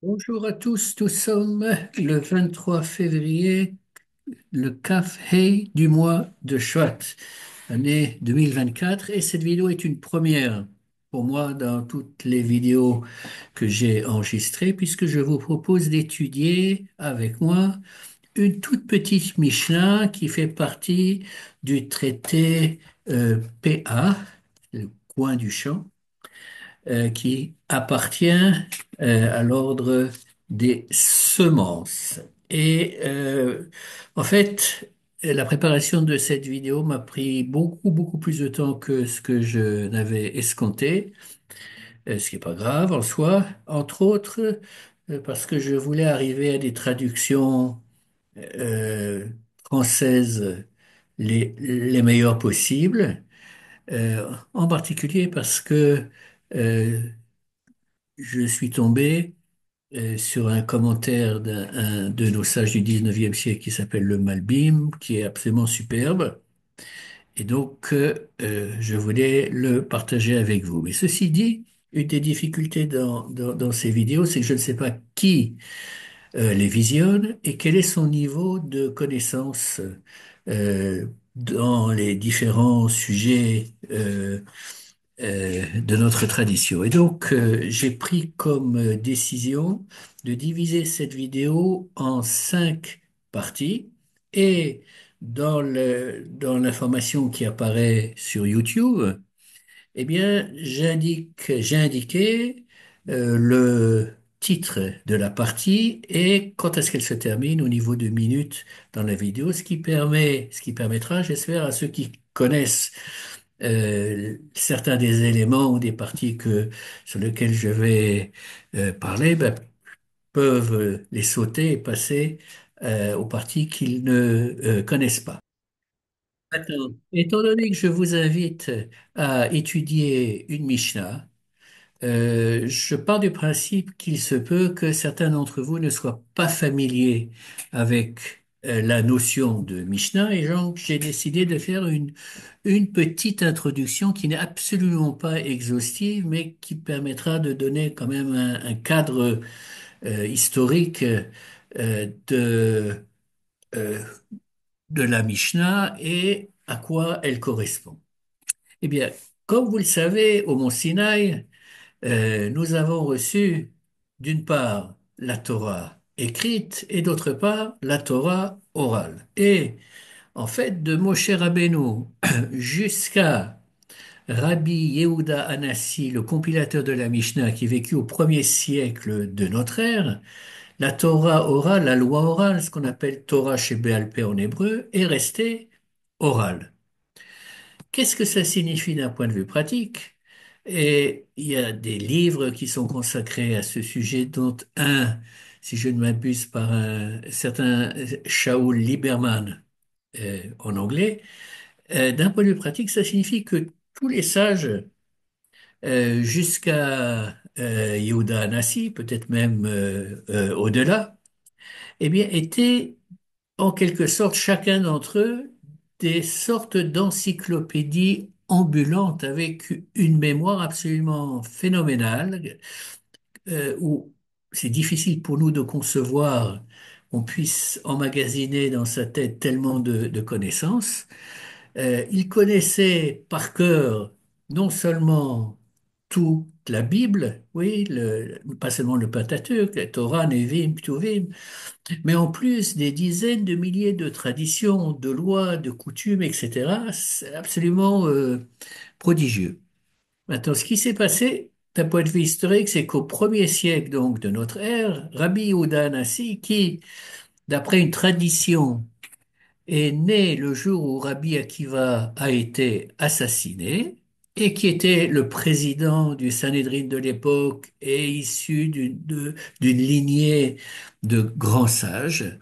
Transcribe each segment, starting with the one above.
Bonjour à tous, nous sommes le 23 février, le Kaf Hei du mois de Chouat, année 2024, et cette vidéo est une première pour moi dans toutes les vidéos que j'ai enregistrées, puisque je vous propose d'étudier avec moi une toute petite Mishnah qui fait partie du traité PA, le coin du champ, qui appartient à l'ordre des semences. Et en fait, la préparation de cette vidéo m'a pris beaucoup plus de temps que ce que je n'avais escompté, ce qui n'est pas grave en soi, entre autres parce que je voulais arriver à des traductions euh, françaises les meilleures possibles, en particulier parce que euh, je suis tombé sur un commentaire d'un de nos sages du 19e siècle qui s'appelle le Malbim, qui est absolument superbe. Et donc, je voulais le partager avec vous. Mais ceci dit, une des difficultés dans ces vidéos, c'est que je ne sais pas qui les visionne et quel est son niveau de connaissance dans les différents sujets de notre tradition. Et donc, j'ai pris comme décision de diviser cette vidéo en 5 parties. Et dans l'information qui apparaît sur YouTube, eh bien, j'ai indiqué le titre de la partie et quand est-ce qu'elle se termine au niveau de minutes dans la vidéo, ce qui permettra, j'espère, à ceux qui connaissent certains des éléments ou des parties sur lesquelles je vais parler, ben, peuvent les sauter et passer aux parties qu'ils ne connaissent pas. Maintenant, étant donné que je vous invite à étudier une Mishnah, je pars du principe qu'il se peut que certains d'entre vous ne soient pas familiers avec la notion de Mishnah et donc j'ai décidé de faire une petite introduction qui n'est absolument pas exhaustive mais qui permettra de donner quand même un cadre historique de, euh, de la Mishnah et à quoi elle correspond. Eh bien, comme vous le savez, au mont Sinaï, nous avons reçu d'une part la Torah écrite et d'autre part la Torah orale. Et en fait, de Moshe Rabbeinu jusqu'à Rabbi Yehuda Hanassi, le compilateur de la Mishnah qui vécut au premier siècle de notre ère, la Torah orale, la loi orale, ce qu'on appelle Torah chez Béal Pé en hébreu, est restée orale. Qu'est-ce que ça signifie d'un point de vue pratique? Et il y a des livres qui sont consacrés à ce sujet, dont un, si je ne m'abuse, par un certain Shaul Lieberman en anglais. D'un point de vue pratique, ça signifie que tous les sages, jusqu'à Yehuda Hanassi, peut-être même au-delà, eh bien, étaient en quelque sorte, chacun d'entre eux, des sortes d'encyclopédies ambulantes avec une mémoire absolument phénoménale, où c'est difficile pour nous de concevoir qu'on puisse emmagasiner dans sa tête tellement de connaissances. Il connaissait par cœur non seulement toute la Bible, oui, pas seulement le Pentateuque, la Torah, Nevi'im, Ketuvim, mais en plus des dizaines de milliers de traditions, de lois, de coutumes, etc., c'est absolument prodigieux. Maintenant, ce qui s'est passé d'un point de vue historique, c'est qu'au premier siècle donc de notre ère, Rabbi Yehuda Hanassi, qui, d'après une tradition, est né le jour où Rabbi Akiva a été assassiné, et qui était le président du Sanhédrin de l'époque et issu d'une lignée de grands sages,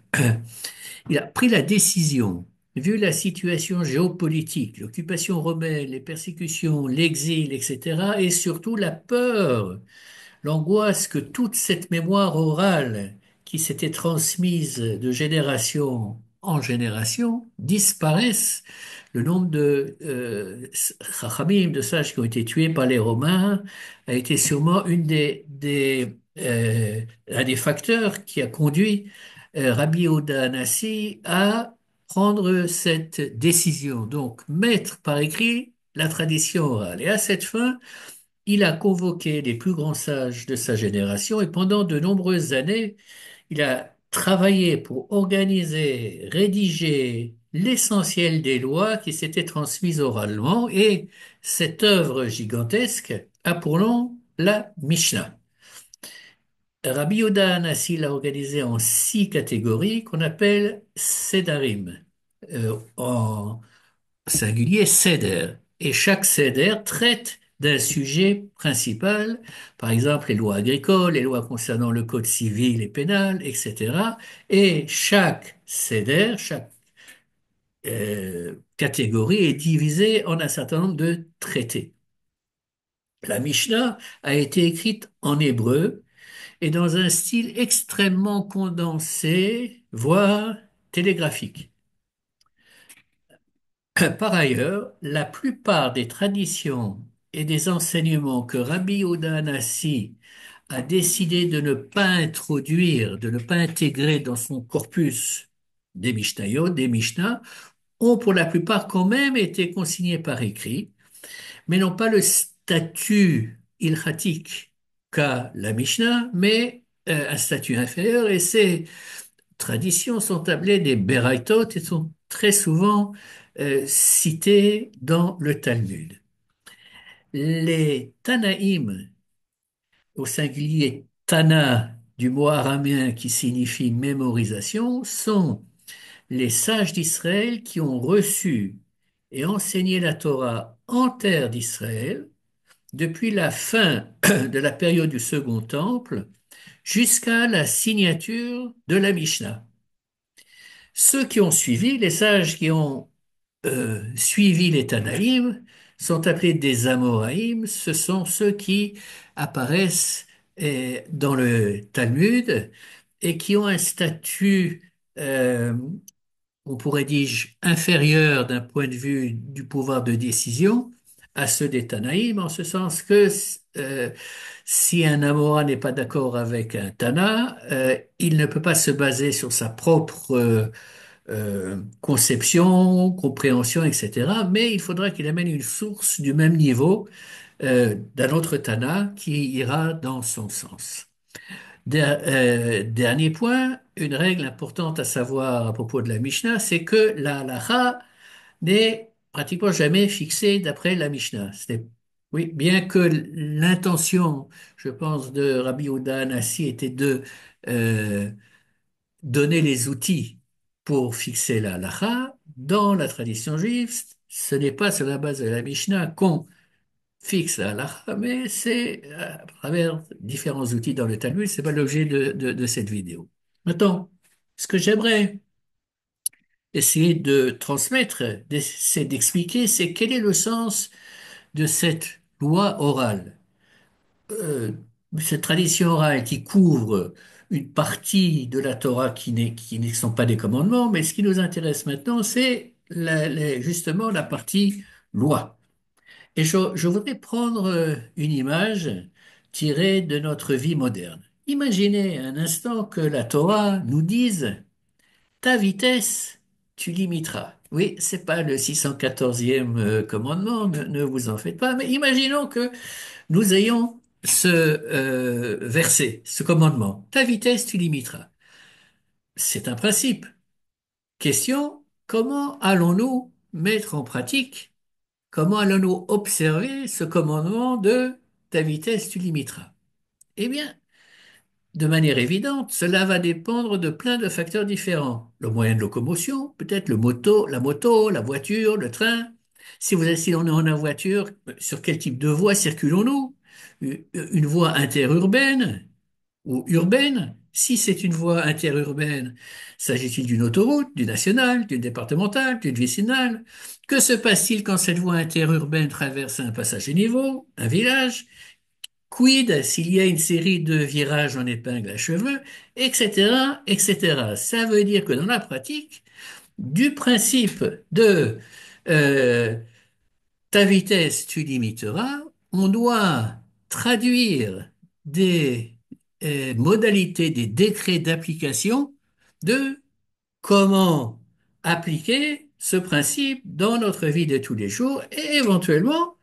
il a pris la décision, vu la situation géopolitique, l'occupation romaine, les persécutions, l'exil, etc., et surtout la peur, l'angoisse que toute cette mémoire orale qui s'était transmise de génération en génération disparaissent. Le nombre de chachamim, de sages qui ont été tués par les Romains, a été sûrement un des facteurs qui a conduit Rabbi Yehuda Hanassi à prendre cette décision. Donc, mettre par écrit la tradition orale. Et à cette fin, il a convoqué les plus grands sages de sa génération et pendant de nombreuses années, il a travaillé pour organiser, rédiger l'essentiel des lois qui s'étaient transmises oralement et cette œuvre gigantesque a pour nom la Mishnah. Rabbi Yehuda Hanassi l'a organisée en 6 catégories qu'on appelle Sedarim. En singulier Seder. Et chaque Seder traite d'un sujet principal, par exemple les lois agricoles, les lois concernant le code civil et pénal, etc. Et chaque Seder, chaque catégorie est divisée en un certain nombre de traités. La Mishnah a été écrite en hébreu et dans un style extrêmement condensé, voire télégraphique. Par ailleurs, la plupart des traditions et des enseignements que Rabbi Yehuda Hanassi a décidé de ne pas introduire, de ne pas intégrer dans son corpus des Mishnayot, des Mishnah, ont pour la plupart quand même été consignés par écrit, mais n'ont pas le statut ilchatique qu'a la Mishnah, mais un statut inférieur, et ces traditions sont appelées des Beraïtot et sont très souvent citées dans le Talmud. Les Tanaïm, au singulier Tana du mot araméen qui signifie mémorisation, sont les sages d'Israël qui ont reçu et enseigné la Torah en terre d'Israël depuis la fin de la période du Second Temple jusqu'à la signature de la Mishnah. Ceux qui ont suivi, les sages qui ont suivi les Tanaïm, sont appelés des Amoraïm. Ce sont ceux qui apparaissent dans le Talmud et qui ont un statut, on pourrait dire, inférieur d'un point de vue du pouvoir de décision à ceux des Tanaïm, en ce sens que euh, si un Amora n'est pas d'accord avec un Tana, il ne peut pas se baser sur sa propre conception, compréhension, etc. Mais il faudra qu'il amène une source du même niveau d'un autre Tana qui ira dans son sens. Dernier point, une règle importante à savoir à propos de la Mishnah, c'est que la halacha n'est pratiquement jamais fixée d'après la Mishnah. Oui, bien que l'intention, je pense, de Rabbi Yehuda Hanassi était de euh, donner les outils pour fixer la halakha. Dans la tradition juive, ce n'est pas sur la base de la Mishnah qu'on fixe la halakha, mais c'est à travers différents outils dans le Talmud. C'est pas l'objet de cette vidéo. Maintenant, ce que j'aimerais essayer de transmettre, c'est d'expliquer, c'est quel est le sens de cette loi orale. euh, cette tradition orale qui couvre une partie de la Torah qui ne sont pas des commandements, mais ce qui nous intéresse maintenant, c'est justement la partie loi. Et je voudrais prendre une image tirée de notre vie moderne. Imaginez un instant que la Torah nous dise, ta vitesse, tu limiteras. Oui, c'est pas le 614e commandement, ne vous en faites pas, mais imaginons que nous ayons ce verset, ce commandement. Ta vitesse, tu limiteras. C'est un principe. Question, comment allons-nous mettre en pratique, comment allons-nous observer ce commandement de ta vitesse, tu limiteras? Eh bien, de manière évidente, cela va dépendre de plein de facteurs différents. Le moyen de locomotion, peut-être la moto, la voiture, le train. Si on est en voiture, sur quel type de voie circulons-nous? Une voie interurbaine ou urbaine? Si c'est une voie interurbaine, s'agit-il d'une autoroute, d'une nationale, d'une départementale, d'une vicinale? Que se passe-t-il quand cette voie interurbaine traverse un passage à niveau, un village? Quid s'il y a une série de virages en épingle à cheveux, etc., etc. Ça veut dire que dans la pratique, du principe de euh, ta vitesse, tu limiteras, on doit traduire des modalités, des décrets d'application de comment appliquer ce principe dans notre vie de tous les jours et éventuellement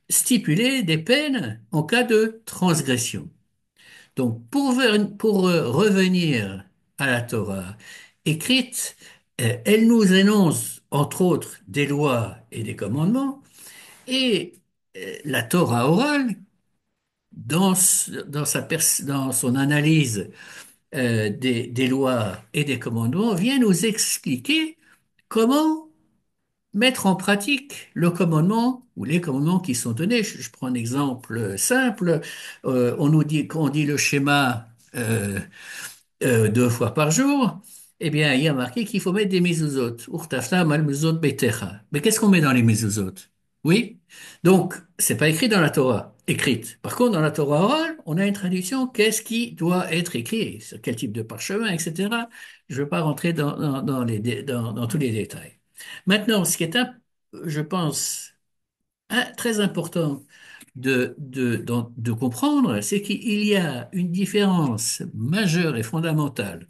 stipuler des peines en cas de transgression. Donc, pour revenir à la Torah écrite, elle nous énonce, entre autres, des lois et des commandements, et la Torah orale, dans son analyse des lois et des commandements, vient nous expliquer comment mettre en pratique le commandement ou les commandements qui sont donnés. Je prends un exemple simple. On nous dit qu'on dit le schéma 2 fois par jour. Eh bien, il y a marqué qu'il faut mettre des mezuzot. Urtafta mal mezuzot betecha. Mais qu'est-ce qu'on met dans les mezuzot? Oui. Donc, c'est pas écrit dans la Torah, écrite. Par contre, dans la Torah orale, on a une traduction. Qu'est-ce qui doit être écrit? Sur quel type de parchemin, etc. Je ne veux pas rentrer dans tous les détails. Maintenant, ce qui est, je pense, très important de comprendre, c'est qu'il y a une différence majeure et fondamentale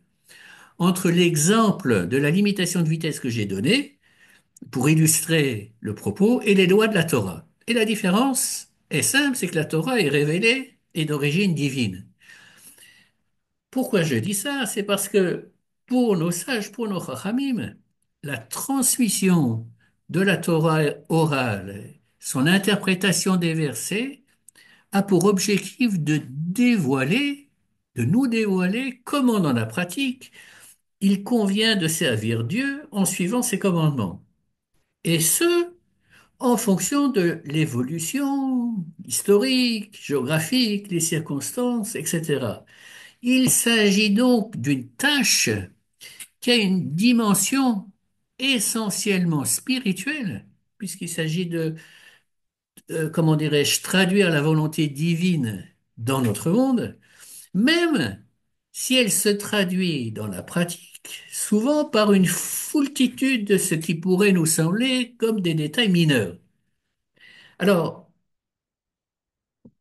entre l'exemple de la limitation de vitesse que j'ai donné pour illustrer le propos et les lois de la Torah. Et la différence est simple, c'est que la Torah est révélée et d'origine divine. Pourquoi je dis ça? C'est parce que pour nos sages, pour nos chachamim, la transmission de la Torah orale, son interprétation des versets, a pour objectif de dévoiler, de nous dévoiler comment dans la pratique il convient de servir Dieu en suivant ses commandements. Et ce, en fonction de l'évolution historique, géographique, les circonstances, etc. Il s'agit donc d'une tâche qui a une dimension essentiellement spirituelle, puisqu'il s'agit de, comment dirais-je, traduire la volonté divine dans notre monde, même si elle se traduit dans la pratique, souvent par une foultitude de ce qui pourrait nous sembler comme des détails mineurs. Alors,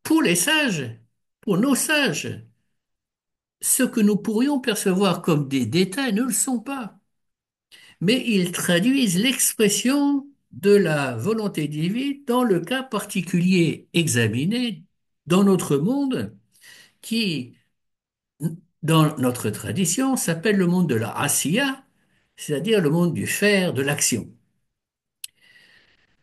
pour les sages, pour nos sages, ce que nous pourrions percevoir comme des détails ne le sont pas, mais ils traduisent l'expression de la volonté divine dans le cas particulier examiné dans notre monde qui, dans notre tradition, s'appelle le monde de la asiya, c'est-à-dire le monde du faire, de l'action.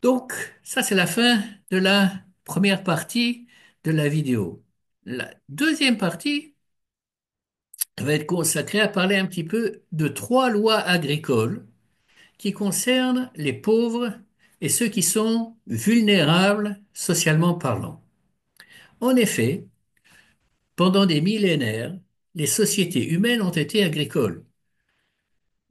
Donc, ça c'est la fin de la première partie de la vidéo. La deuxième partie va être consacrée à parler un petit peu de 3 lois agricoles qui concernent les pauvres et ceux qui sont vulnérables socialement parlant. En effet, pendant des millénaires, les sociétés humaines ont été agricoles.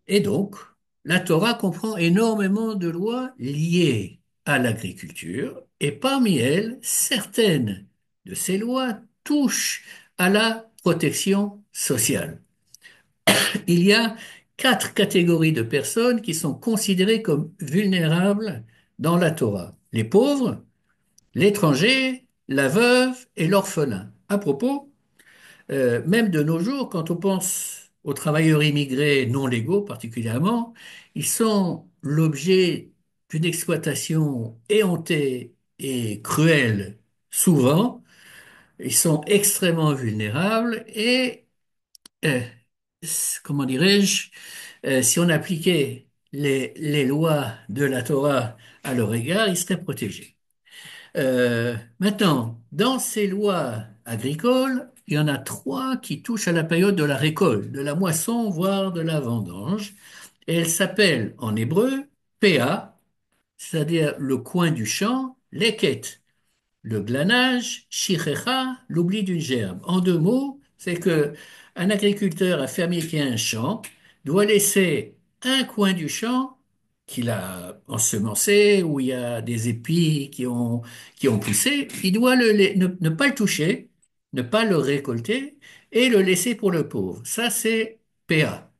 Et donc, la Torah comprend énormément de lois liées à l'agriculture, et parmi elles, certaines de ces lois touchent à la protection sociale. Il y a 4 catégories de personnes qui sont considérées comme vulnérables dans la Torah. Les pauvres, l'étranger, la veuve et l'orphelin. À propos, même de nos jours, quand on pense aux travailleurs immigrés non légaux particulièrement, ils sont l'objet d'une exploitation éhontée et cruelle souvent. Ils sont extrêmement vulnérables et, euh, comment dirais-je, si on appliquait les lois de la Torah à leur égard, ils seraient protégés. Maintenant, dans ces lois agricoles, il y en a 3 qui touchent à la période de la récolte, de la moisson, voire de la vendange. Et elles s'appellent en hébreu Péa, c'est-à-dire le coin du champ, Leket, le glanage, Shichecha, l'oubli d'une gerbe. En 2 mots, c'est que un agriculteur, un fermier qui a un champ, doit laisser un coin du champ qu'il a ensemencé, où il y a des épis qui ont poussé, il doit ne pas le toucher, ne pas le récolter et le laisser pour le pauvre. Ça, c'est PA,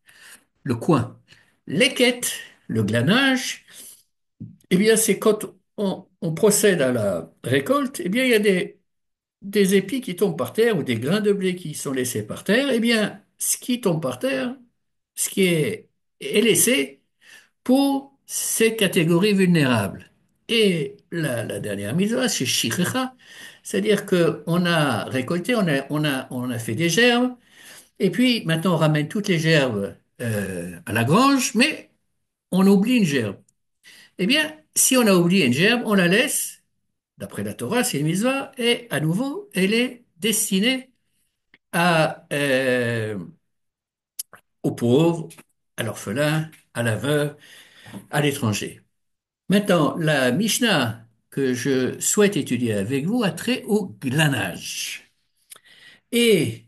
le coin. L'équette, le glanage, eh bien, c'est quand on procède à la récolte, eh bien, il y a des épis qui tombent par terre ou des grains de blé qui sont laissés par terre. Eh bien, ce qui tombe par terre, ce qui est laissé, pour ces catégories vulnérables. Et la dernière mitzvah, c'est Shichecha, c'est-à-dire qu'on a récolté, on a fait des gerbes, et puis maintenant on ramène toutes les gerbes à la grange, mais on oublie une gerbe. Eh bien, si on a oublié une gerbe, on la laisse, d'après la Torah, c'est une mitzvah, et à nouveau, elle est destinée à, aux pauvres, à l'orphelin, à la veuve, à l'étranger. Maintenant, la Mishnah que je souhaite étudier avec vous a trait au glanage. Et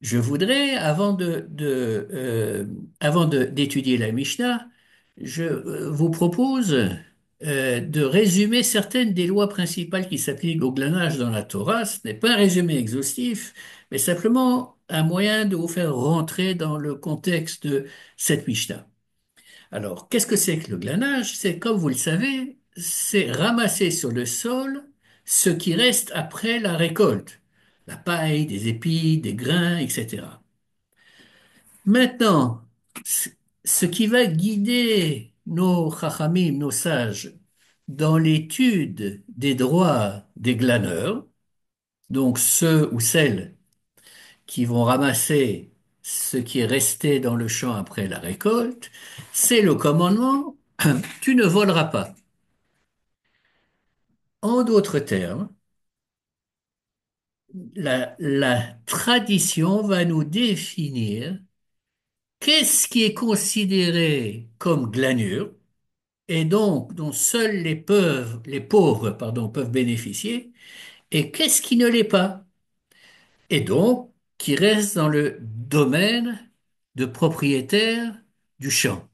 je voudrais, d'étudier la Mishnah, je vous propose de résumer certaines des lois principales qui s'appliquent au glanage dans la Torah. Ce n'est pas un résumé exhaustif, mais simplement un moyen de vous faire rentrer dans le contexte de cette Mishnah. Alors, qu'est-ce que c'est que le glanage? C'est, comme vous le savez, c'est ramasser sur le sol ce qui reste après la récolte. La paille, des épis, des grains, etc. Maintenant, ce ce qui va guider nos chachamim, nos sages, dans l'étude des droits des glaneurs, donc ceux ou celles qui vont ramasser ce qui est resté dans le champ après la récolte, c'est le commandement, tu ne voleras pas. En d'autres termes, la tradition va nous définir qu'est-ce qui est considéré comme glanure et donc dont seuls les pauvres, pardon, peuvent bénéficier, et qu'est-ce qui ne l'est pas, et donc qui reste dans le domaine de propriétaire du champ.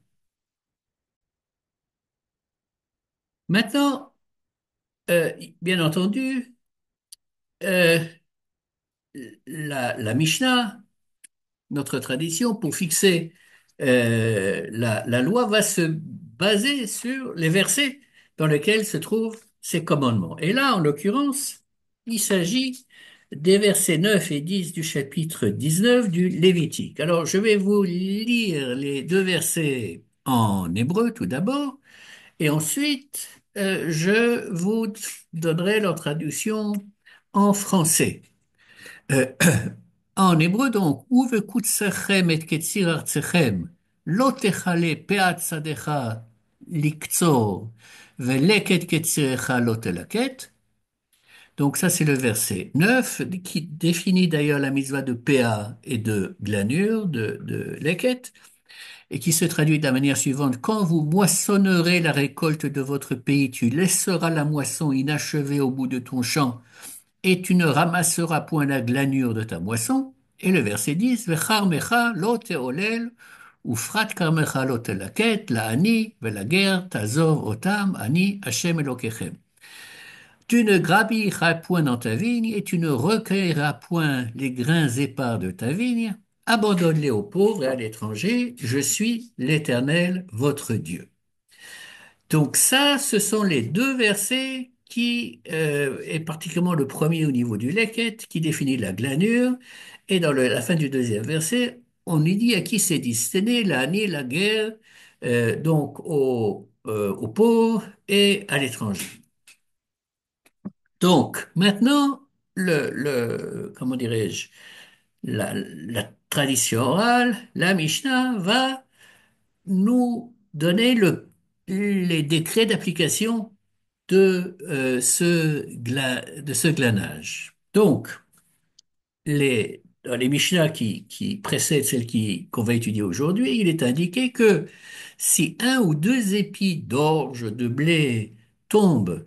Maintenant, bien entendu, euh, la Mishnah, notre tradition, pour fixer la loi, va se baser sur les versets dans lesquels se trouvent ces commandements. Et là, en l'occurrence, il s'agit des versets 9 et 10 du chapitre 19 du Lévitique. Alors, je vais vous lire les deux versets en hébreu tout d'abord, et ensuite, je vous donnerai leur traduction en français. Euh, En hébreu, donc, Uvekutsechem et ketzir artsechem, lo techale peat sadecha liktsor, veleket ketzirecha lo telaket. Donc ça, c'est le verset 9 qui définit d'ailleurs la mitzvah de Péa et de glanure, de leket, et qui se traduit de la manière suivante. Quand vous moissonnerez la récolte de votre pays, tu laisseras la moisson inachevée au bout de ton champ et tu ne ramasseras point la glanure de ta moisson. Et le verset 10, Vecharmecha lo teolel, ufrat karmecha lo telaket, la ani, velager, tazov otam, ani, Hashem Elokechem. Tu ne gravilleras point dans ta vigne et tu ne recueilleras point les grains épars de ta vigne. Abandonne-les aux pauvres et à l'étranger. Je suis l'Éternel, votre Dieu. Donc ça, ce sont les deux versets qui est particulièrement le premier au niveau du leket, qui définit la glanure, et dans la fin du deuxième verset, on y dit à qui c'est destiné, l'année, la guerre, donc aux pauvres et à l'étranger. Donc maintenant, comment dirais-je, la tradition orale, la Mishnah va nous donner les décrets d'application de ce glanage. Donc, dans les Mishnah qui précèdent celles qu'on va étudier aujourd'hui, il est indiqué que si un ou deux épis d'orge de blé tombent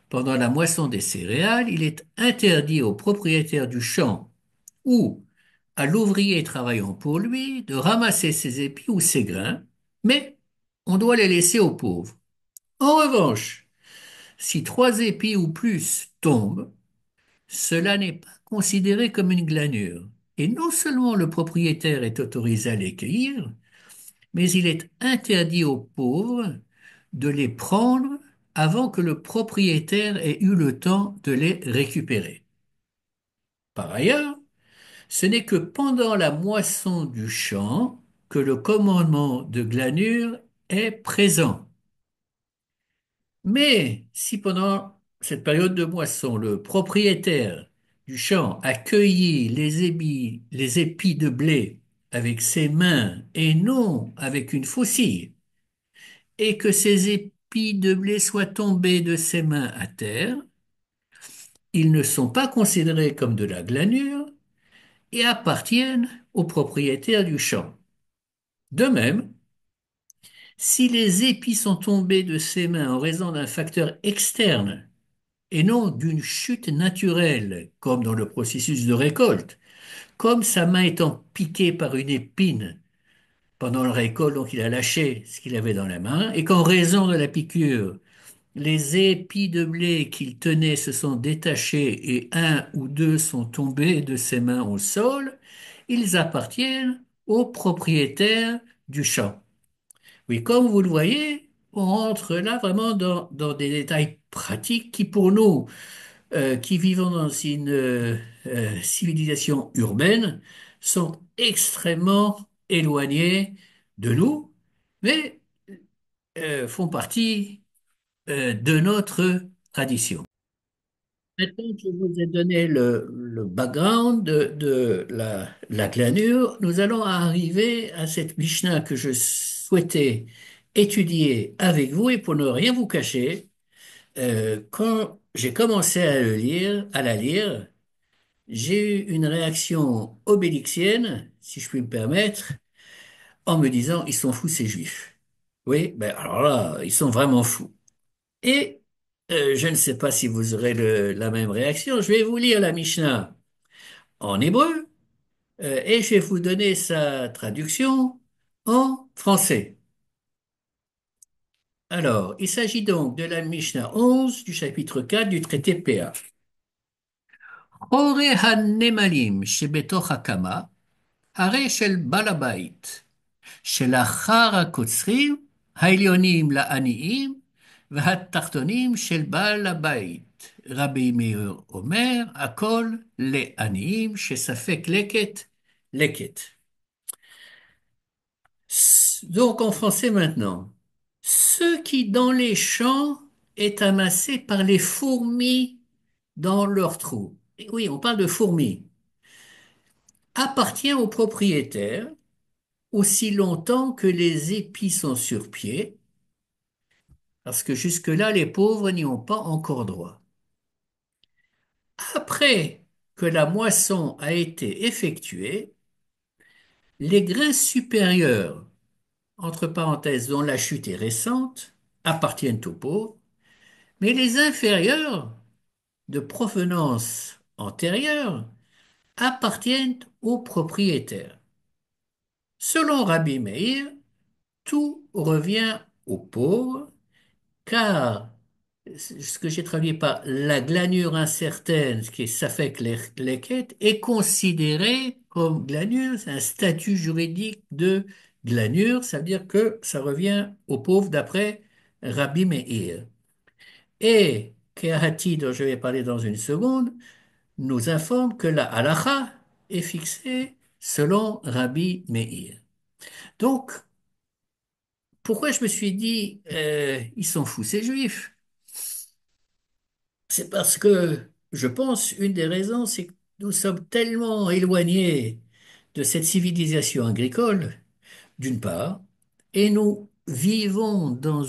pendant la moisson des céréales, il est interdit au propriétaire du champ ou à l'ouvrier travaillant pour lui de ramasser ses épis ou ses grains, mais on doit les laisser aux pauvres. En revanche, si trois épis ou plus tombent, cela n'est pas considéré comme une glanure. Et non seulement le propriétaire est autorisé à les cueillir, mais il est interdit aux pauvres de les prendre avant que le propriétaire ait eu le temps de les récupérer. Par ailleurs, ce n'est que pendant la moisson du champ que le commandement de glanure est présent. Mais si pendant cette période de moisson, le propriétaire du champ a cueilli les épis de blé avec ses mains et non avec une faucille, et que ces épis de blé soient tombés de ses mains à terre, ils ne sont pas considérés comme de la glanure et appartiennent au propriétaire du champ. De même, si les épis sont tombés de ses mains en raison d'un facteur externe et non d'une chute naturelle, comme dans le processus de récolte, comme sa main étant piquée par une épine pendant la récolte, donc il a lâché ce qu'il avait dans la main, et qu'en raison de la piqûre, les épis de blé qu'il tenait se sont détachés et un ou deux sont tombés de ses mains au sol, ils appartiennent au propriétaire du champ. Oui, comme vous le voyez, on rentre là vraiment dans des détails pratiques qui, pour nous, qui vivons dans une civilisation urbaine, sont extrêmement éloignés de nous, mais font partie de notre tradition. Maintenant que je vous ai donné le background de la glanure, nous allons arriver à cette Mishnah que je souhaitais étudier avec vous et pour ne rien vous cacher, quand j'ai commencé à la lire, j'ai eu une réaction obélixienne, si je puis me permettre, en me disant, ils sont fous ces juifs. Oui, ben alors là, ils sont vraiment fous. Et je ne sais pas si vous aurez la même réaction. Je vais vous lire la Mishnah en hébreu et je vais vous donner sa traduction en français. Alors, il s'agit donc de la Mishnah 11 du chapitre 4 du traité PA. Ore הנמלים שבתוך הקמה, הרי של בעל הבית, שלאחר הקוצרים, העליונים לעניים, והתחתונים של בעל הבית. רבי מאיר אומר, הכל לעניים שספק לקט, לקט. Donc en français maintenant, ceux qui dans les champs est amassé par les fourmis dans leurs trous. Et oui, on parle de fourmis. Appartient au propriétaire aussi longtemps que les épis sont sur pied, parce que jusque-là, les pauvres n'y ont pas encore droit. Après que la moisson a été effectuée, les grains supérieurs, entre parenthèses, dont la chute est récente, appartiennent aux pauvres, mais les inférieurs, de provenance antérieure, appartiennent aux propriétaires. Selon Rabbi Meir, tout revient aux pauvres, car ce que j'ai traduit par la glanure incertaine, ce qui est Safek Leket, est considéré comme glanure, c'est un statut juridique de glanure, ça veut dire que ça revient aux pauvres d'après Rabbi Meir. Et Kehati, dont je vais parler dans une seconde, nous informe que la halacha est fixée selon Rabbi Meir. Donc, pourquoi je me suis dit, ils sont fous, ces juifs? C'est parce que je pense une des raisons, c'est que nous sommes tellement éloignés de cette civilisation agricole, d'une part, et nous vivons dans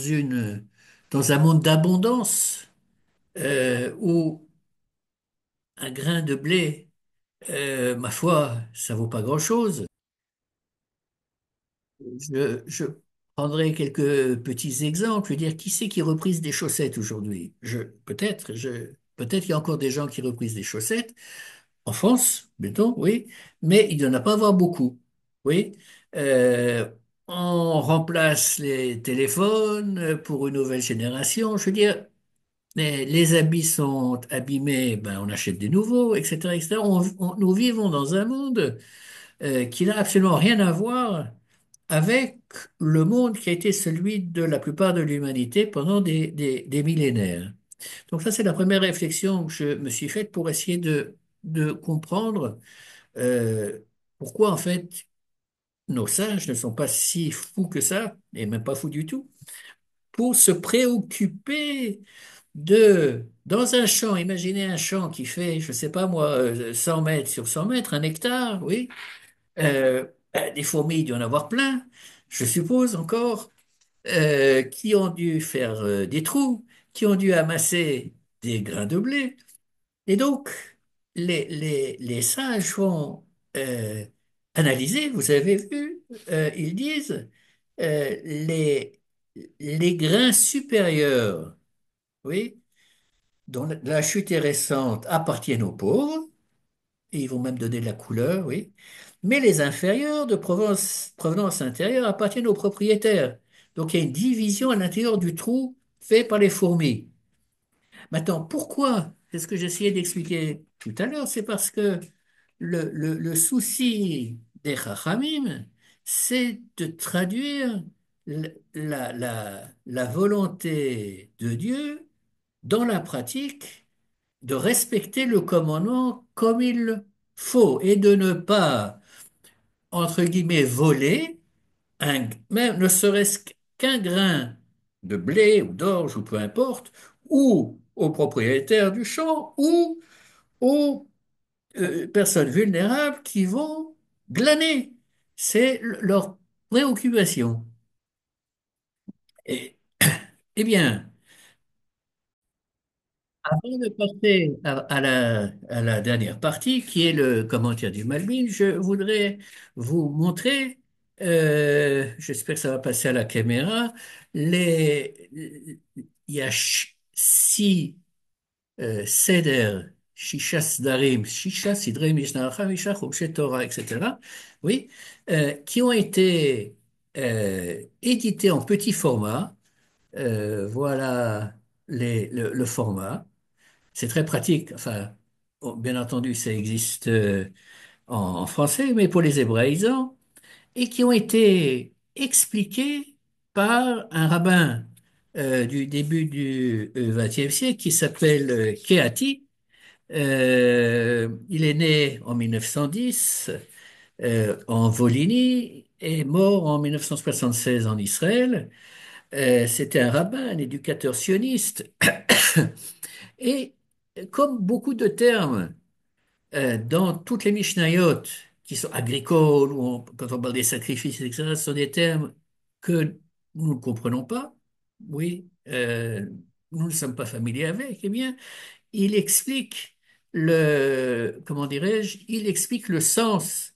un monde d'abondance où un grain de blé, ma foi, ça vaut pas grand-chose. Je prendrai quelques petits exemples. Je veux dire, qui c'est qui reprise des chaussettes aujourd'hui? Peut-être qu'il y a encore des gens qui reprisent des chaussettes. En France, mettons, oui, mais il n'y en a pas avoir beaucoup. Oui. Euh, on remplace les téléphones pour une nouvelle génération. Je veux dire, les habits sont abîmés, ben, on achète des nouveaux, etc., etc. Nous vivons dans un monde qui n'a absolument rien à voir avec le monde qui a été celui de la plupart de l'humanité pendant des millénaires. Donc ça, c'est la première réflexion que je me suis faite pour essayer de comprendre euh, pourquoi en fait nos sages ne sont pas si fous que ça, et même pas fous du tout, pour se préoccuper dans un champ, imaginez un champ qui fait, je sais pas moi, 100 mètres sur 100 mètres, un hectare, oui, des fourmis, il doit y en avoir plein, je suppose encore, qui ont dû faire des trous, qui ont dû amasser des grains de blé. Et donc, les sages vont euh, analyser, vous avez vu, ils disent, euh, les, les grains supérieurs, oui, dont la chute est récente, appartiennent aux pauvres, et ils vont même donner de la couleur, oui, mais les inférieurs de provenance intérieure appartiennent aux propriétaires. Donc, il y a une division à l'intérieur du trou fait par les fourmis. Maintenant, pourquoi? C'est ce que j'essayais d'expliquer tout à l'heure, c'est parce que le souci des Chachamim, c'est de traduire la volonté de Dieu dans la pratique, de respecter le commandement comme il faut et de ne pas, entre guillemets, voler même ne serait-ce qu'un grain de blé ou d'orge ou peu importe, ou aux propriétaires du champ ou aux personnes vulnérables qui vont glaner. C'est leur préoccupation. Et, eh bien, avant de passer à la dernière partie, qui est le commentaire du Malbim, je voudrais vous montrer, j'espère que ça va passer à la caméra, il y a six Seder, Shisha Sdarim, Shisha Sidrei Mishnah Chamisha Chumshe Torah, etc., oui, qui ont été édités en petit format. Voilà le format. C'est très pratique. Enfin, bon, bien entendu, ça existe en français, mais pour les hébraïsants, et qui ont été expliqués par un rabbin du début du XXe siècle qui s'appelle Kehati. Il est né en 1910 en Volhynie et mort en 1976 en Israël. C'était un rabbin, un éducateur sioniste. Et comme beaucoup de termes dans toutes les Mishnayot qui sont agricoles, ou quand on parle des sacrifices, etc., ce sont des termes que nous ne comprenons pas. Oui, nous ne sommes pas familiers avec. Eh bien, il explique comment dirais-je, il explique le sens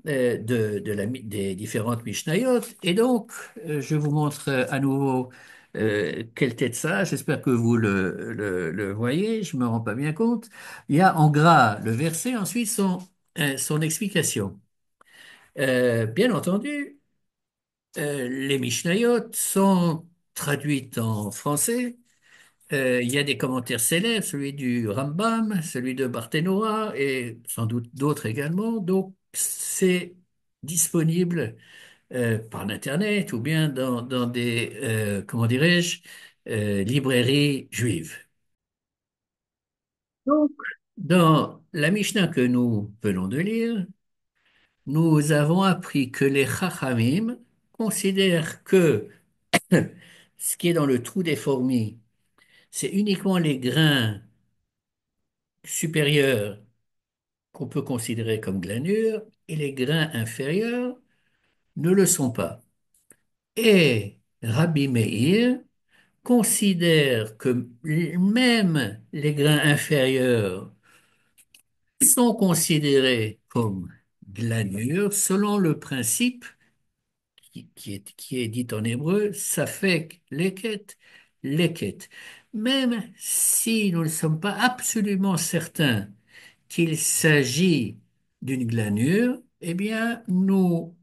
des différentes Mishnayot. Et donc, je vous montre à nouveau quelle tête ça. J'espère que vous le voyez. Je me rends pas bien compte. Il y a en gras le verset, ensuite son explication. Bien entendu, les Mishnayot sont traduites en français. Il y a des commentaires célèbres, celui du Rambam, celui de Barthénois et sans doute d'autres également. Donc, c'est disponible par l'Internet ou bien dans des, comment dirais-je, librairies juives. Donc, dans la Mishnah que nous venons de lire, nous avons appris que les Chachamim considèrent que ce qui est dans le trou des fourmis, c'est uniquement les grains supérieurs qu'on peut considérer comme glanures et les grains inférieurs ne le sont pas. Et Rabbi Meir considère que même les grains inférieurs sont considérés comme glanures selon le principe qui est dit en hébreu, safek leket, leket. Même si nous ne sommes pas absolument certains qu'il s'agit d'une glanure, eh bien, nous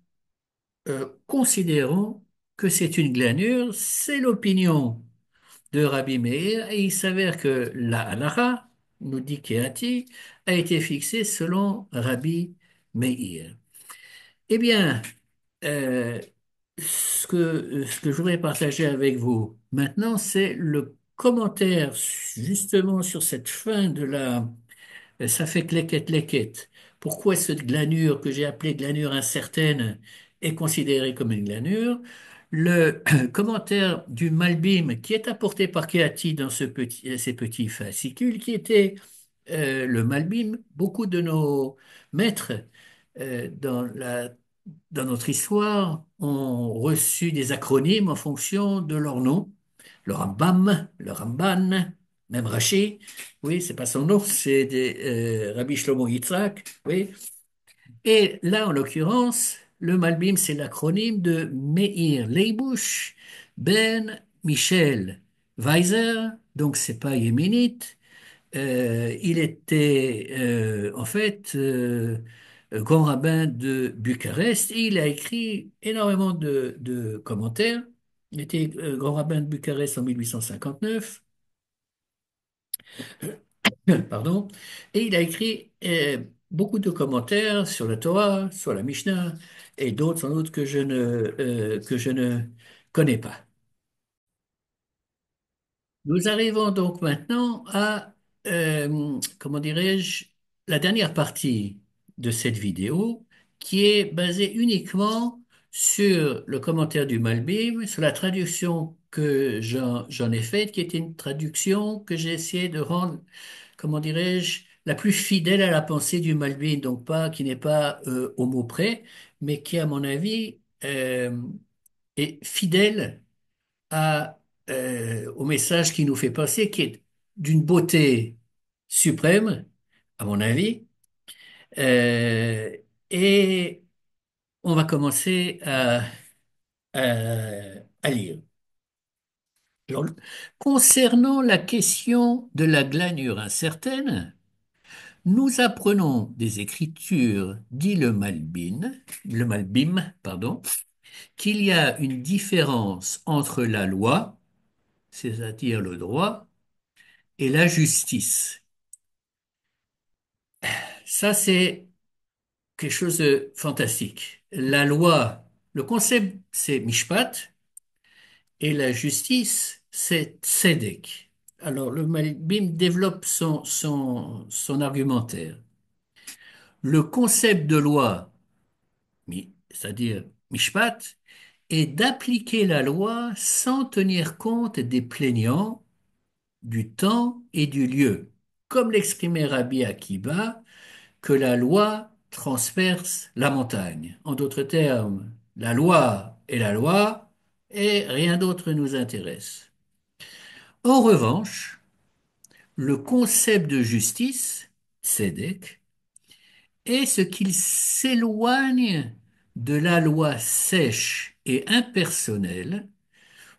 considérons que c'est une glanure, c'est l'opinion de Rabbi Meir, et il s'avère que la halacha, nous dit Kéati, a été fixée selon Rabbi Meir. Eh bien, euh, ce que je voudrais partager avec vous maintenant, c'est le commentaire justement sur cette fin de la ça fait cléquette léquette. Pourquoi cette glanure que j'ai appelée glanure incertaine est considérée comme une glanure? Le commentaire du Malbim qui est apporté par Keati dans ces petits fascicules, qui était le Malbim, beaucoup de nos maîtres dans notre histoire ont reçu des acronymes en fonction de leur nom. Le Rambam, le Ramban, même Rashi. Oui, c'est pas son nom, c'est Rabbi Shlomo Yitzhak, oui. Et là, en l'occurrence, le Malbim, c'est l'acronyme de Meir Leibush Ben Michel Weiser, donc c'est pas yéménite. Il était en fait grand rabbin de Bucarest et il a écrit énormément de commentaires. Il était grand rabbin de Bucarest en 1859. Pardon, et il a écrit beaucoup de commentaires sur la Torah, sur la Mishnah et d'autres sans doute que je ne connais pas. Nous arrivons donc maintenant à, comment dirais-je, la dernière partie de cette vidéo qui est basée uniquement sur le commentaire du Malbim, sur la traduction que j'en ai faite, qui était une traduction que j'ai essayé de rendre, comment dirais-je, la plus fidèle à la pensée du Malbim, donc pas, qui n'est pas au mot près, mais qui, à mon avis, est fidèle au message qui nous fait passer, qui est d'une beauté suprême, à mon avis. Euh, et on va commencer à lire. Alors, concernant la question de la glanure incertaine, nous apprenons des Écritures, dit le Malbim, pardon, qu'il y a une différence entre la loi, c'est-à-dire le droit, et la justice. Ça, c'est quelque chose de fantastique. La loi, le concept, c'est mishpat, et la justice, c'est tzedek. Alors, le Malbim développe son argumentaire. Le concept de loi, c'est-à-dire mishpat, est d'appliquer la loi sans tenir compte des plaignants, du temps et du lieu. Comme l'exprimait Rabbi Akiba, que la loi transperce la montagne. En d'autres termes, la loi est la loi et rien d'autre nous intéresse. En revanche, le concept de justice, tzedek, est ce qu'il s'éloigne de la loi sèche et impersonnelle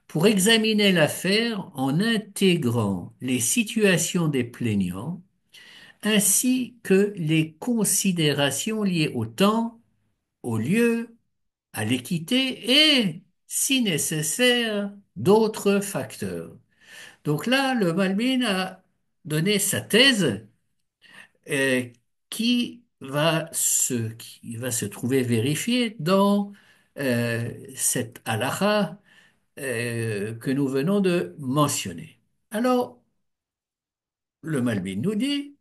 pour examiner l'affaire en intégrant les situations des plaignants ainsi que les considérations liées au temps, au lieu, à l'équité et, si nécessaire, d'autres facteurs. Donc là, le Malbim a donné sa thèse euh, qui va se trouver vérifiée dans cette halakha que nous venons de mentionner. Alors, le Malbim nous dit,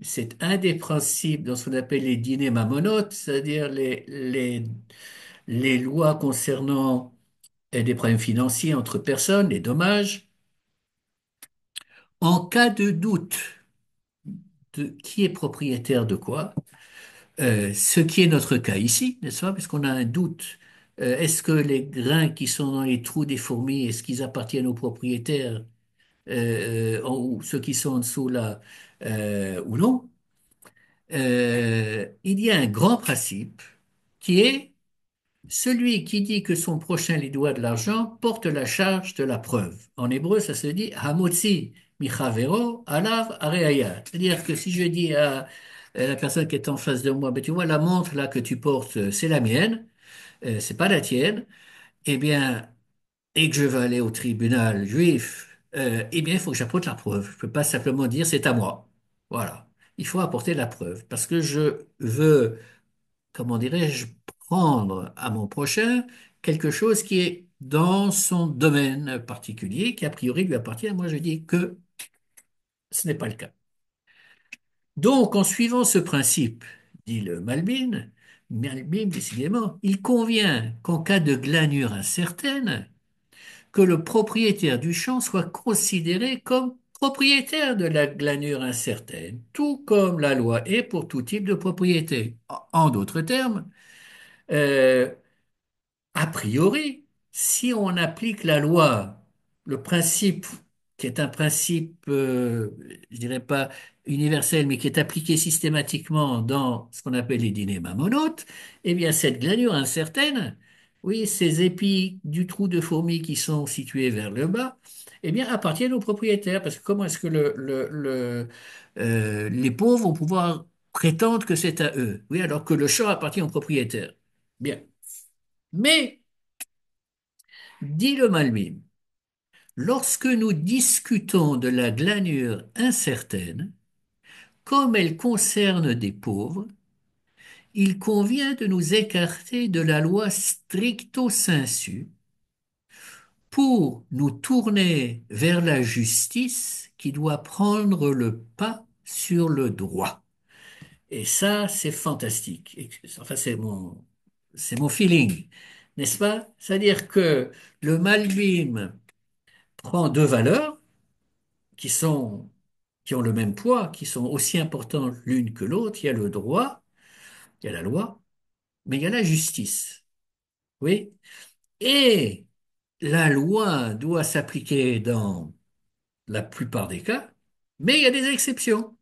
c'est un des principes dans ce qu'on appelle les dîners mamonotes, c'est-à-dire les lois concernant des problèmes financiers entre personnes, les dommages. En cas de doute de qui est propriétaire de quoi, ce qui est notre cas ici, n'est-ce pas, puisqu'on a un doute, est-ce que les grains qui sont dans les trous des fourmis, est-ce qu'ils appartiennent aux propriétaires, ou ceux qui sont en dessous là, ou non? Il y a un grand principe qui est celui qui dit que son prochain lui doit de l'argent porte la charge de la preuve. En hébreu, ça se dit Hamotzi michavero alav areaya. C'est-à-dire que si je dis à la personne qui est en face de moi, ben, tu vois, la montre là que tu portes, c'est la mienne. c'est pas la tienne, eh bien, et que je veux aller au tribunal juif, eh bien, il faut que j'apporte la preuve. Je peux pas simplement dire c'est à moi. Voilà. Il faut apporter la preuve parce que je veux, comment dirais-je, prendre à mon prochain quelque chose qui est dans son domaine particulier, qui a priori lui appartient. Moi, je dis que ce n'est pas le cas. Donc, en suivant ce principe, dit le Malbim, décidément, il convient qu'en cas de glanure incertaine, que le propriétaire du champ soit considéré comme propriétaire de la glanure incertaine, tout comme la loi est pour tout type de propriété. En d'autres termes, euh, a priori, si on applique la loi, le principe qui est un principe, je dirais pas universel, mais qui est appliqué systématiquement dans ce qu'on appelle les dilemmes monotes, eh bien cette glanure incertaine, oui, ces épis du trou de fourmi qui sont situés vers le bas, eh bien appartiennent aux propriétaires, parce que comment est-ce que les pauvres vont pouvoir prétendre que c'est à eux? Oui, alors que le champ appartient aux propriétaires. Bien. Mais dit le Malbim, lorsque nous discutons de la glanure incertaine, comme elle concerne des pauvres, il convient de nous écarter de la loi stricto sensu pour nous tourner vers la justice qui doit prendre le pas sur le droit. Et ça, c'est fantastique. Enfin, c'est mon feeling, n'est-ce pas? C'est-à-dire que le Malbim prend deux valeurs qui sont, qui ont le même poids, qui sont aussi importantes l'une que l'autre. Il y a le droit, il y a la loi, mais il y a la justice. Oui. Et la loi doit s'appliquer dans la plupart des cas, mais il y a des exceptions.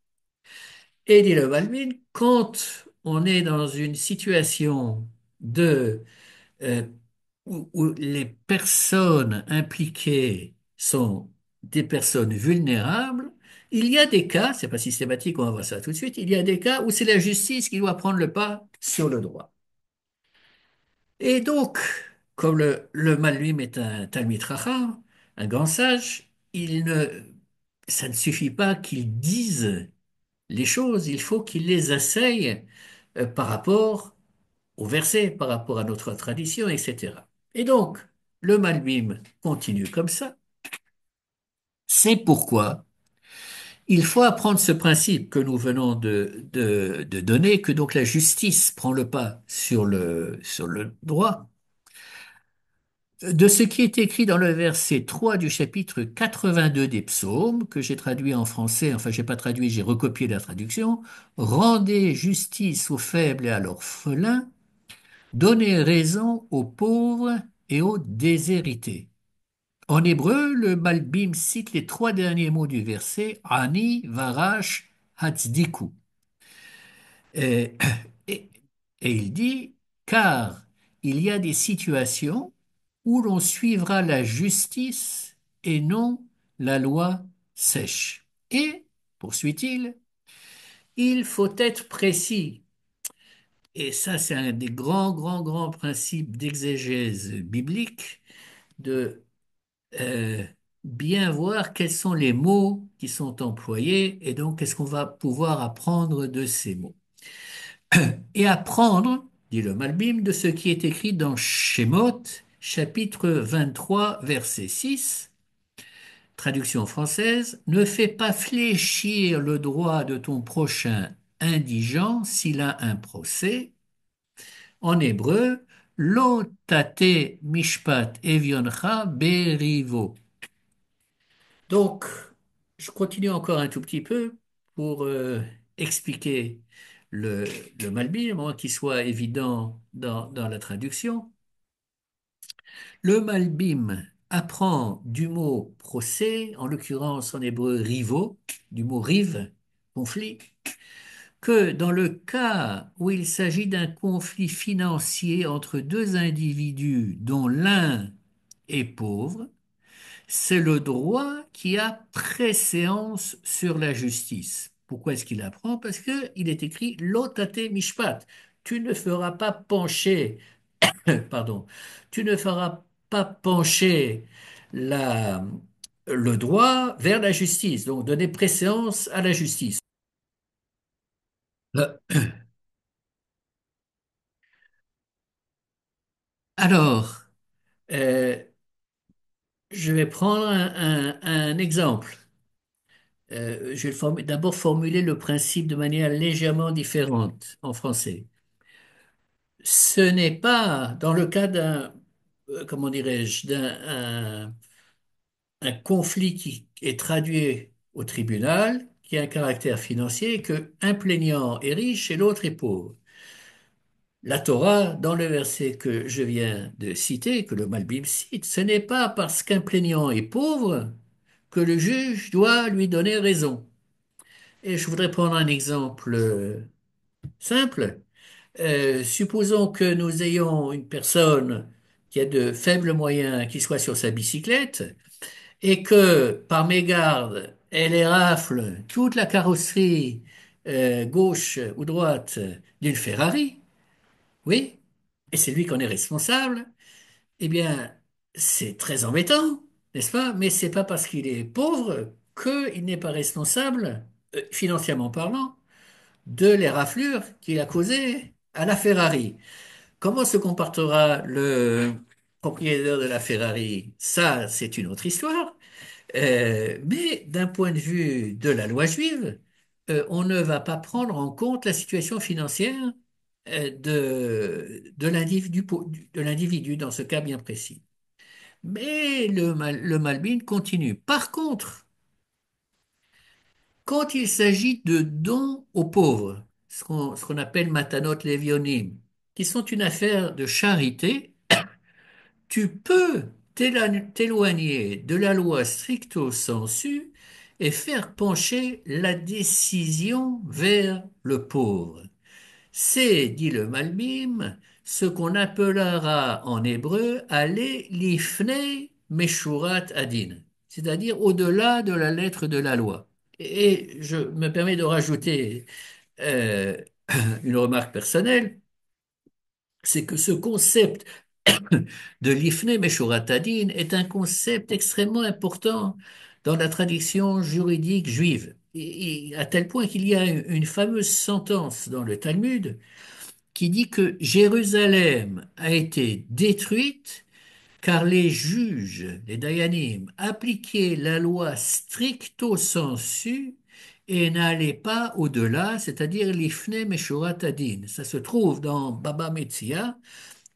Et dit le Balbin, quand on est dans une situation de euh, où les personnes impliquées sont des personnes vulnérables, il y a des cas, c'est pas systématique, on va voir ça tout de suite, il y a des cas où c'est la justice qui doit prendre le pas sur le droit. Et donc, comme le mal lui est un Talmid Chacham, un grand sage, ça ne suffit pas qu'il dise les choses, il faut qu'il les asseye par rapport au verset, par rapport à notre tradition, etc. Et donc, le Malbim continue comme ça. C'est pourquoi il faut apprendre ce principe que nous venons de donner, que donc la justice prend le pas sur le droit, de ce qui est écrit dans le verset 3 du chapitre 82 des psaumes, que j'ai traduit en français, enfin j'ai pas traduit, j'ai recopié la traduction. Rendez justice aux faibles et à l'orphelin, donnez raison aux pauvres et aux déshérités. En hébreu, le Malbim cite les trois derniers mots du verset Ani, Varash, Hatzdiku. Et, et- et il dit car il y a des situations où l'on suivra la justice et non la loi sèche. Et, poursuit-il, il faut être précis. Et ça, c'est un des grands principes d'exégèse biblique, de euh, bien voir quels sont les mots qui sont employés et donc qu'est-ce qu'on va pouvoir apprendre de ces mots. Et apprendre, dit le Malbim, de ce qui est écrit dans Shemot, chapitre 23, verset 6, traduction française, ne fais pas fléchir le droit de ton prochain indigent s'il a un procès. En hébreu, lo tate mishpat evioncha berivo. Donc, je continue encore un tout petit peu pour expliquer le, le Malbim, moins qu'il soit évident dans la traduction. Le Malbim apprend du mot procès, en l'occurrence en hébreu rivo, du mot rive, conflit, que dans le cas où il s'agit d'un conflit financier entre deux individus dont l'un est pauvre, c'est le droit qui a préséance sur la justice. Pourquoi est-ce qu'il apprend? Parce qu'il est écrit lotate mishpat. Tu ne feras pas pencher pardon, tu ne feras pas pencher la, le droit vers la justice, donc donner préséance à la justice. Euh, Alors, euh, je vais prendre un exemple. Je vais d'abord formuler le principe de manière légèrement différente en français. Ce n'est pas dans le cas d'un, comment dirais-je, un conflit qui est traduit au tribunal, qui a un caractère financier, que un plaignant est riche et l'autre est pauvre. La Torah, dans le verset que je viens de citer, que le Malbim cite, ce n'est pas parce qu'un plaignant est pauvre que le juge doit lui donner raison. Et je voudrais prendre un exemple simple. Supposons que nous ayons une personne qui a de faibles moyens, qui soit sur sa bicyclette, et que, par mégarde, elle érafle toute la carrosserie gauche ou droite d'une Ferrari, oui, et c'est lui qu'on est responsable, eh bien, c'est très embêtant, n'est-ce pas? Mais c'est pas parce qu'il est pauvre qu'il n'est pas responsable, financièrement parlant, de l'éraflure qu'il a causée à la Ferrari. Comment se comportera le propriétaire de la Ferrari? Ça, c'est une autre histoire. Mais d'un point de vue de la loi juive, on ne va pas prendre en compte la situation financière de l'individu dans ce cas bien précis. Mais le Malbim continue. Par contre, quand il s'agit de dons aux pauvres, ce qu'on appelle matanot levionim, qui sont une affaire de charité, tu peux t'éloigner de la loi stricto sensu et faire pencher la décision vers le pauvre. C'est, dit le Malbim, ce qu'on appellera en hébreu aller lifnei meshurat adin, c'est-à-dire au-delà de la lettre de la loi. Et je me permets de rajouter euh, une remarque personnelle, c'est que ce concept de l'Ifne Meshuratadin est un concept extrêmement important dans la tradition juridique juive, et à tel point qu'il y a une fameuse sentence dans le Talmud qui dit que Jérusalem a été détruite car les juges, les Dayanim, appliquaient la loi stricto sensu et n'allaient pas au-delà, c'est-à-dire l'Ifne Meshuratadin. Ça se trouve dans Baba Metzia,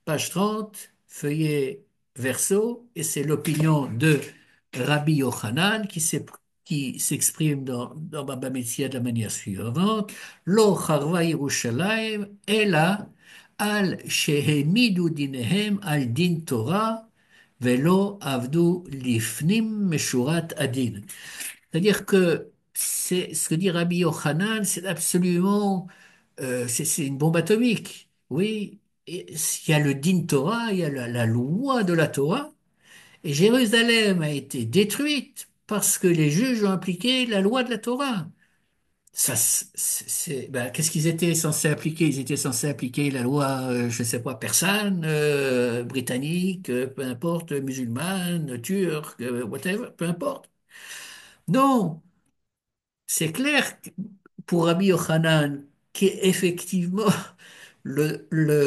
page 30, feuillet verso, et c'est l'opinion de Rabbi Yochanan qui s'exprime dans Baba Metzia de la manière suivante. Lo charva Yerushalayim ela al shehemidu dinehem al din Torah velo avdu lifnim meshurat adin. C'est-à-dire que c'est ce que dit Rabbi Yochanan, c'est absolument, c'est une bombe atomique. Oui, et il y a le Din Torah, il y a la loi de la Torah, et Jérusalem a été détruite parce que les juges ont appliqué la loi de la Torah. Ça, ben, qu'est-ce qu'ils étaient censés appliquer? Ils étaient censés appliquer la loi, je ne sais pas, persane, britannique, peu importe, musulmane, turque, whatever, peu importe. Non, c'est clair que pour Rabbi Yochanan, qui est effectivement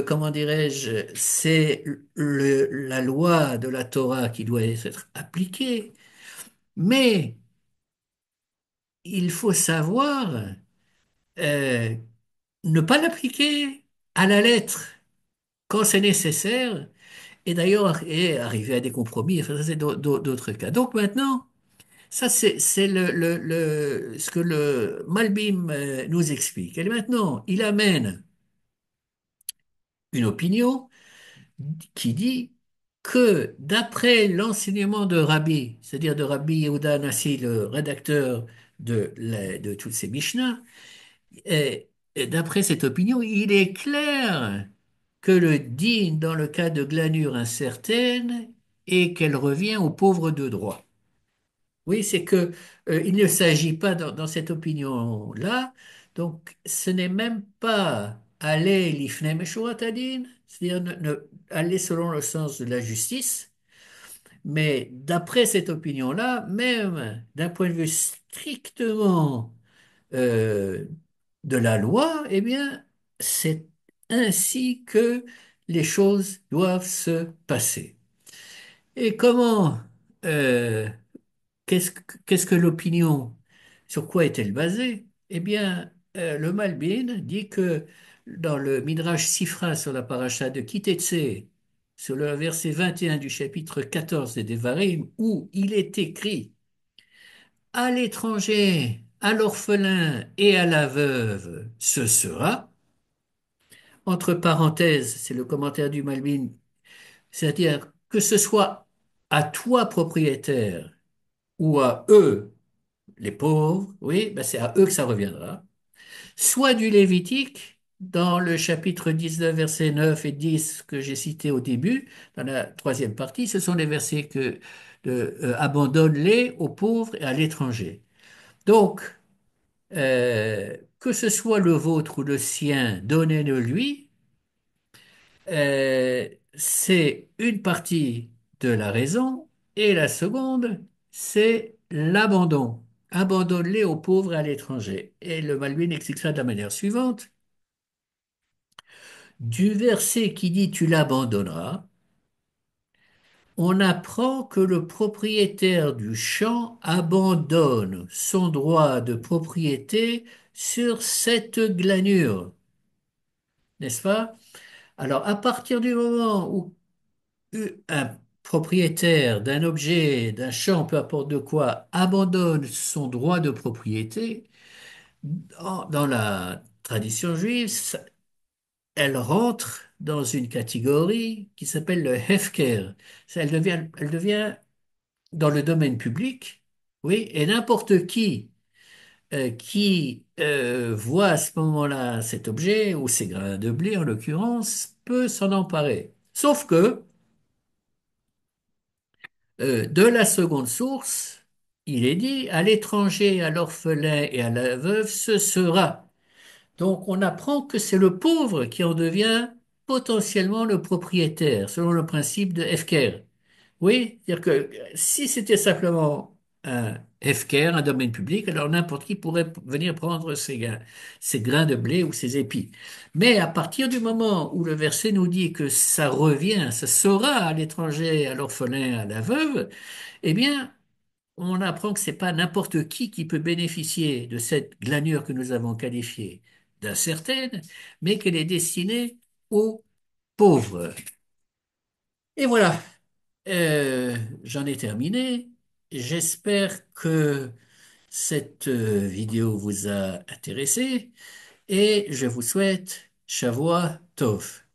comment dirais-je, c'est la loi de la Torah qui doit être appliquée, mais il faut savoir euh, ne pas l'appliquer à la lettre quand c'est nécessaire, et d'ailleurs et arriver à des compromis, enfin, ça c'est d'autres cas. Donc maintenant, ça, c'est ce que le Malbim nous explique. Et maintenant, il amène une opinion qui dit que d'après l'enseignement de Rabbi, c'est-à-dire de Rabbi Yehuda Nassi, le rédacteur de toutes ces Mishnah, et d'après cette opinion, il est clair que le din dans le cas de glanure incertaine et qu'elle revient aux pauvres de droit. Oui, c'est que il ne s'agit pas dans cette opinion-là, donc ce n'est même pas. aller lifnei meshurat adin, c'est-à-dire aller selon le sens de la justice. Mais d'après cette opinion-là, même d'un point de vue strictement euh, de la loi, eh bien, c'est ainsi que les choses doivent se passer. Et comment, euh, qu'est-ce que l'opinion, sur quoi est-elle basée? Eh bien, le Malbim dit que dans le Midrash Sifra sur la paracha de Kitetse, sur le verset 21 du chapitre 14 des Devarim, où il est écrit à l'étranger, à l'orphelin et à la veuve, ce sera, entre parenthèses, c'est le commentaire du Malbim, c'est-à-dire que ce soit à toi propriétaire ou à eux, les pauvres, oui, ben c'est à eux que ça reviendra. Soit du Lévitique, dans le chapitre 19, versets 9 et 10 que j'ai cités au début, dans la troisième partie, ce sont les versets abandonne-les aux pauvres et à l'étranger. Donc, que ce soit le vôtre ou le sien, donnez-le lui, c'est une partie de la raison, et la seconde, c'est l'abandon. Abandonne-les aux pauvres et à l'étranger. Et le Malouine explique ça de la manière suivante. Du verset qui dit tu l'abandonneras, on apprend que le propriétaire du champ abandonne son droit de propriété sur cette glanure, n'est-ce pas? Alors, à partir du moment où un propriétaire d'un objet, d'un champ, peu importe de quoi, abandonne son droit de propriété, dans la tradition juive, elle rentre dans une catégorie qui s'appelle le hefker. Elle devient dans le domaine public, oui, et n'importe qui voit à ce moment-là cet objet, ou ces grains de blé en l'occurrence, peut s'en emparer. Sauf que de la seconde source, il est dit, à l'étranger, à l'orphelin et à la veuve, ce sera. Donc on apprend que c'est le pauvre qui en devient potentiellement le propriétaire, selon le principe de Hefker. Oui, c'est-à-dire que si c'était simplement un Hefker, un domaine public, alors n'importe qui pourrait venir prendre ses grains de blé ou ses épis. Mais à partir du moment où le verset nous dit que ça revient, ça sera à l'étranger, à l'orphelin, à la veuve, eh bien, on apprend que c'est pas n'importe qui peut bénéficier de cette glanure que nous avons qualifiée d'incertaine, mais qu'elle est destinée aux pauvres. Et voilà, j'en ai terminé. J'espère que cette vidéo vous a intéressé et je vous souhaite Shavua Tov.